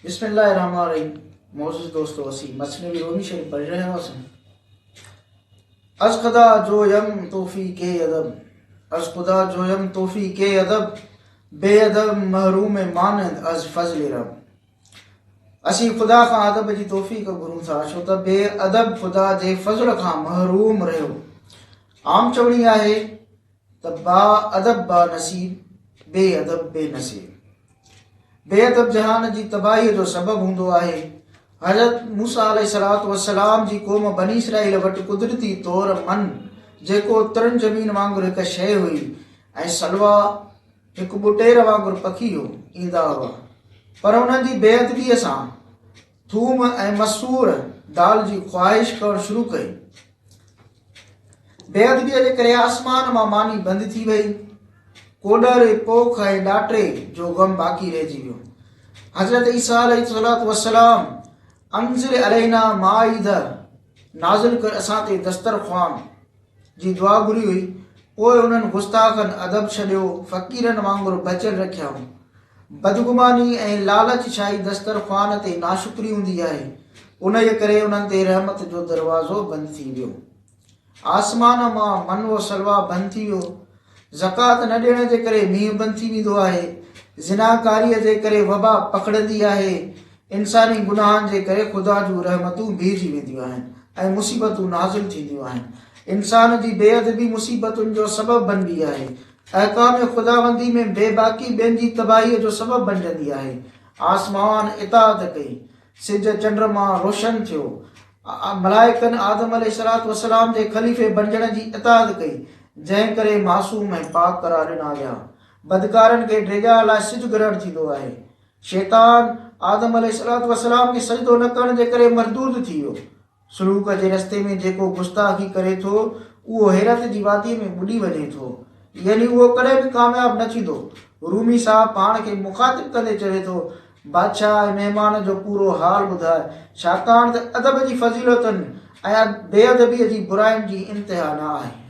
बिस्मिल्लाहिर्रहमानिर्रहीम। मोअज़्ज़िज़ दोस्तों, असी मसनवी रूमी शरीफ पढ़ रहे हैं। अज खुदा जोयम तोफ़ी के अदब, अज खुदा जोयम तोफ़ी के अदब, बेअदब महरूम मानंद अज फज़ल रब। असी खुदा खां अदब जी तौफ़ीक़ घुरूं था, छो त बेअदब खुदा जे फज़ल खां महरूम रहियो। आम चवणी आहे त बा अदब बा नसीब, बेअदब बेनसीब। बेअदब जहान जी तबाही जो सबब हूंदो आहे। हज़रत मूसा अलैहिस्सलातु वस्सलाम जी क़ौम बनी इसराईल वटि कुदरती तौर मन जेको तिरनि ज़मीन वांगुरु हिकु शइ हुई ऐं सलवा हिकु बुटेर वांगुरु पखी हो, ईंदा हुआ, पर उन्हनि जी बेअदबीअ सां थूम ऐं मसूर दाल जी ख़्वाहिश करणु शुरू कई। बेअदबीअ जे करे आसमान मां मानी बंदि थी वई। कोडर पोख ऐं ॾाटे जो ग़म बाक़ी रहिजी वियो। हज़रत ईसा अलैहिस्सलातु वस्सलाम अंज़िल अलैना माइद नाज़िल कर असां ते दस्तरख़्वान जी दुआ घुरी हुई। पोइ उन्हनि गुस्ताखनि अदब छॾियो, फ़क़ीरनि वांगुरु बचियल रखियाऊं। बदगुमानी ऐं लालच छाई दस्तरख़्वान ते नाशुक्री हूंदी आहे, उन जे करे उन्हनि ते रहमत जो दरवाज़ो बंदि थी वियो। आसमान मां मन वो सलवा बंदि थी वियो। ज़कात न ॾियण जे करे मींहुं बंदि थी वेंदो आहे। ज़िनाकारीअ जे करे वबा पकड़ंदी आहे। इंसानी गुनाहनि जे करे ख़ुदा जूं रहमतूं बीहजी वेंदियूं आहिनि ऐं मुसीबतूं नाज़िल थींदियूं आहिनि। इंसान जी बेअदबी मुसीबतुनि जो सबबु बनबी आहे। अहकाम ख़ुदाबंदी में बेबाकी ॿियनि जी तबाहीअ जो सबबु बणजंदी आहे। आसमान इताअत कई, सिज चंड्रमा रोशन थियो। मलाइकनि आदम अलैहिस्सलातु वस्सलाम जे ख़लीफ़े बणजण जी इताअत कई, जंहिं करे मासूम ऐं पाक करार ॾिना विया। बदकारनि खे ड्रेजा लाइ सिज ग्रहण थींदो आहे। शैतान आदम अलैहिस्सलातु वस्सलाम खे सजदो न करण जे करे मरदूद थी वियो। सलूक जे रस्ते में जेको गुस्ताखी करे थो, उहो हैरत जी वादीअ में ॿुॾी वञे थो, यानी उहो कॾहिं बि कामयाब न थींदो। रूमी साहब पाण खे मुखातिब कंदे चवे थो, बादशाह ऐं महिमान जो पूरो हाल ॿुधाए, छाकाणि त अदब जी फज़ीलतुनि ऐं बेअदबीअ जी बुराइनि जी इंतिहा न आहे।